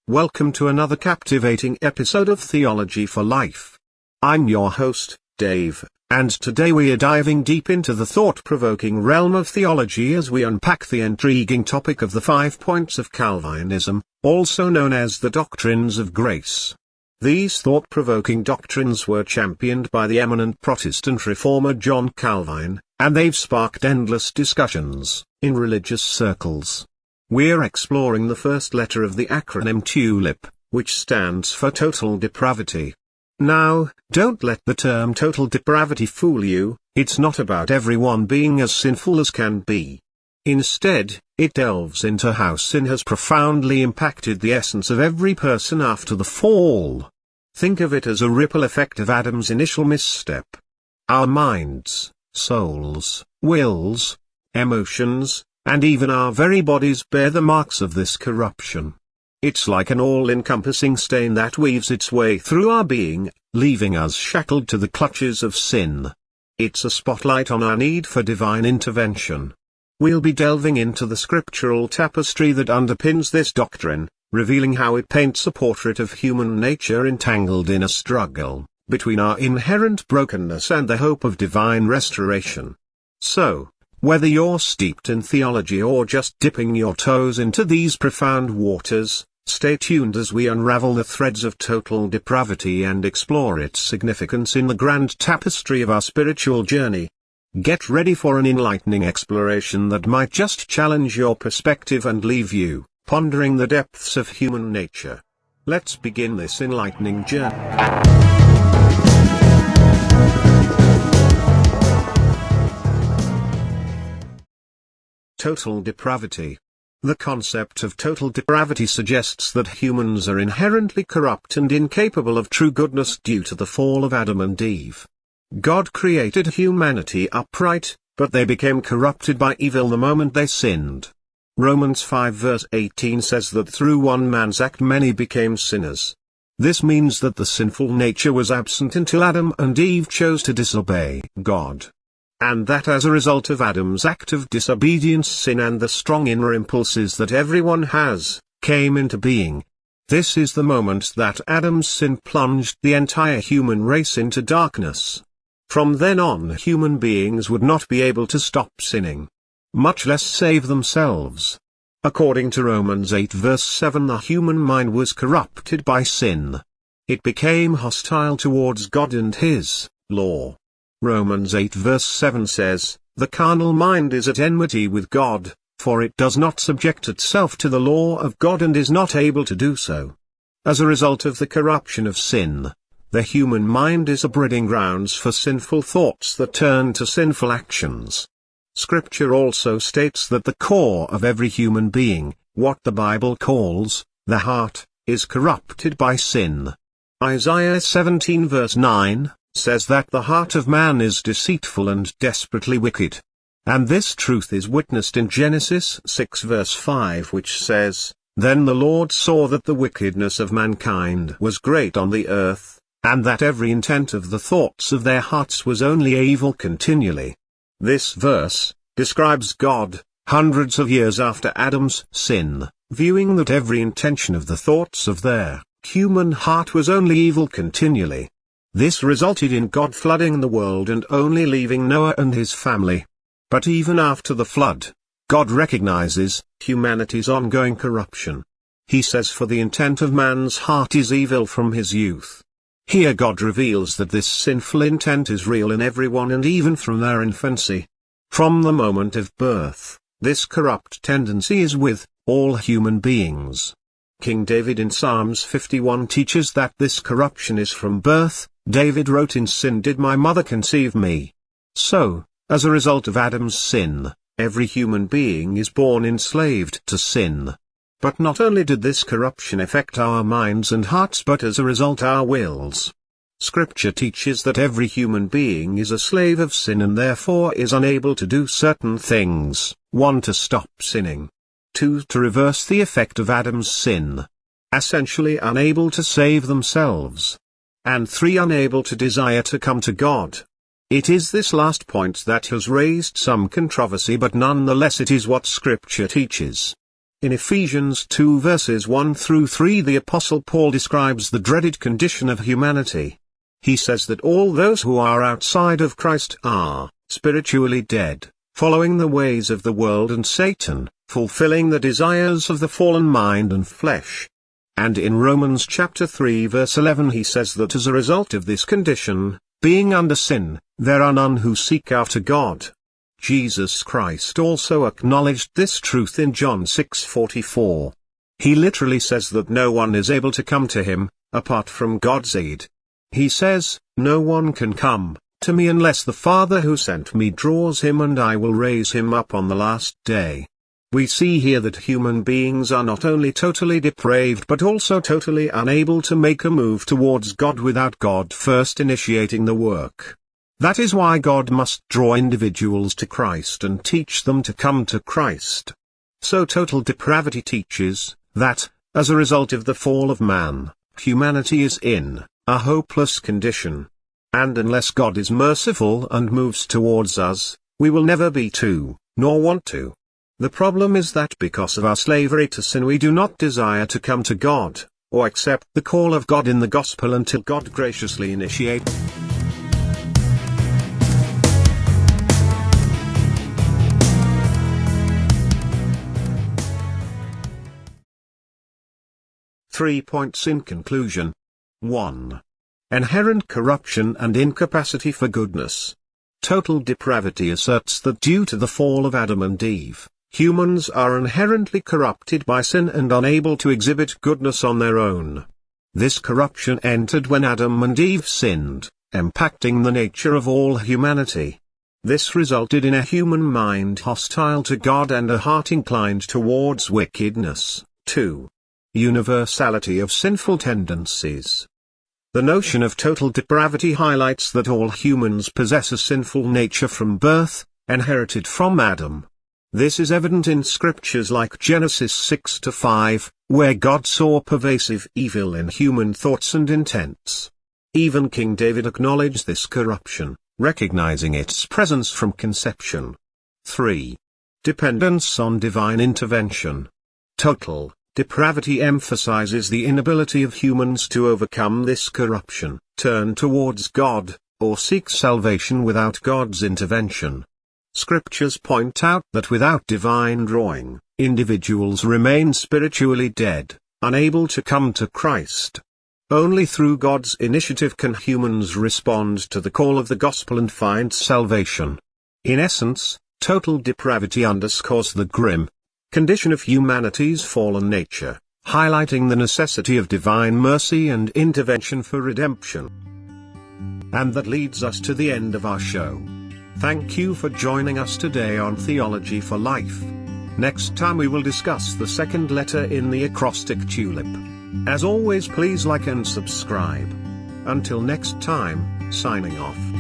Welcome to another captivating episode of Theology for Life. I'm your host, Dave, and today we are diving deep into the thought-provoking realm of theology as we unpack the intriguing topic of the 5 points of Calvinism, also known as the doctrines of grace. These thought-provoking doctrines were championed by the eminent Protestant reformer John Calvin, and they've sparked endless discussions in religious circles. We're exploring the first letter of the acronym TULIP, which stands for total depravity. Now, don't let the term total depravity fool you. It's not about everyone being as sinful as can be. Instead, it delves into how sin has profoundly impacted the essence of every person after the fall. Think of it as a ripple effect of Adam's initial misstep. Our minds, souls, wills, emotions, and even our very bodies bear the marks of this corruption. It's like an all-encompassing stain that weaves its way through our being, leaving us shackled to the clutches of sin. It's a spotlight on our need for divine intervention. We'll be delving into the scriptural tapestry that underpins this doctrine, revealing how it paints a portrait of human nature entangled in a struggle between our inherent brokenness and the hope of divine restoration. So, whether you're steeped in theology or just dipping your toes into these profound waters, stay tuned as we unravel the threads of total depravity and explore its significance in the grand tapestry of our spiritual journey. Get ready for an enlightening exploration that might just challenge your perspective and leave you pondering the depths of human nature. Let's begin this enlightening journey. Total depravity. The concept of total depravity suggests that humans are inherently corrupt and incapable of true goodness due to the fall of Adam and Eve. God created humanity upright, but they became corrupted by evil the moment they sinned. Romans 5 verse 18 says that through one man's act many became sinners. This means that the sinful nature was absent until Adam and Eve chose to disobey God. And that as a result of Adam's act of disobedience, sin and the strong inner impulses that everyone has, came into being. This is the moment that Adam's sin plunged the entire human race into darkness. From then on, human beings would not be able to stop sinning, much less save themselves. According to Romans 8 verse 7, the human mind was corrupted by sin. It became hostile towards God and His law. Romans 8 verse 7 says, "The carnal mind is at enmity with God, for it does not subject itself to the law of God and is not able to do so." As a result of the corruption of sin, the human mind is a breeding grounds for sinful thoughts that turn to sinful actions. Scripture also states that the core of every human being, what the Bible calls the heart, is corrupted by sin. Isaiah 17 verse 9 says that the heart of man is deceitful and desperately wicked. And this truth is witnessed in Genesis 6 verse 5, which says, "Then the Lord saw that the wickedness of mankind was great on the earth, and that every intent of the thoughts of their hearts was only evil continually." This verse describes God, hundreds of years after Adam's sin, viewing that every intention of the thoughts of their human heart was only evil continually. This resulted in God flooding the world and only leaving Noah and his family. But even after the flood, God recognizes humanity's ongoing corruption. He says, "For the intent of man's heart is evil from his youth." Here God reveals that this sinful intent is real in everyone and even from their infancy. From the moment of birth, this corrupt tendency is with all human beings. King David in Psalms 51 teaches that this corruption is from birth. David wrote, "In sin did my mother conceive me." So, as a result of Adam's sin, every human being is born enslaved to sin. But not only did this corruption affect our minds and hearts, but as a result our wills. Scripture teaches that every human being is a slave of sin and therefore is unable to do certain things: 1. To stop sinning. 2. To reverse the effect of Adam's sin. Essentially unable to save themselves. And 3. Unable to desire to come to God. It is this last point that has raised some controversy, but nonetheless it is what Scripture teaches. In Ephesians 2 verses 1 through 3, the Apostle Paul describes the dreaded condition of humanity. He says that all those who are outside of Christ are spiritually dead, following the ways of the world and Satan, fulfilling the desires of the fallen mind and flesh. And in Romans chapter 3 verse 11 he says that as a result of this condition, being under sin, there are none who seek after God. Jesus Christ also acknowledged this truth in John 6:44. He literally says that no one is able to come to him, apart from God's aid. He says, "No one can come to me unless the Father who sent me draws him, and I will raise him up on the last day." We see here that human beings are not only totally depraved but also totally unable to make a move towards God without God first initiating the work. That is why God must draw individuals to Christ and teach them to come to Christ. So total depravity teaches that, as a result of the fall of man, humanity is in a hopeless condition. And unless God is merciful and moves towards us, we will never be to, nor want to. The problem is that because of our slavery to sin we do not desire to come to God, or accept the call of God in the gospel until God graciously initiates. Three points in conclusion. 1. Inherent corruption and incapacity for goodness. Total depravity asserts that due to the fall of Adam and Eve, humans are inherently corrupted by sin and unable to exhibit goodness on their own. This corruption entered when Adam and Eve sinned, impacting the nature of all humanity. This resulted in a human mind hostile to God and a heart inclined towards wickedness. 2. Universality of sinful tendencies. The notion of total depravity highlights that all humans possess a sinful nature from birth, inherited from Adam. This is evident in scriptures like Genesis 6-5, where God saw pervasive evil in human thoughts and intents. Even King David acknowledged this corruption, recognizing its presence from conception. 3. Dependence on divine intervention. Total depravity emphasizes the inability of humans to overcome this corruption, turn towards God, or seek salvation without God's intervention. Scriptures point out that without divine drawing, individuals remain spiritually dead, unable to come to Christ. Only through God's initiative can humans respond to the call of the gospel and find salvation. In essence, total depravity underscores the grim condition of humanity's fallen nature, highlighting the necessity of divine mercy and intervention for redemption. And that leads us to the end of our show. Thank you for joining us today on Theology for Life. Next time we will discuss the second letter in the acrostic TULIP. As always, please like and subscribe. Until next time, signing off.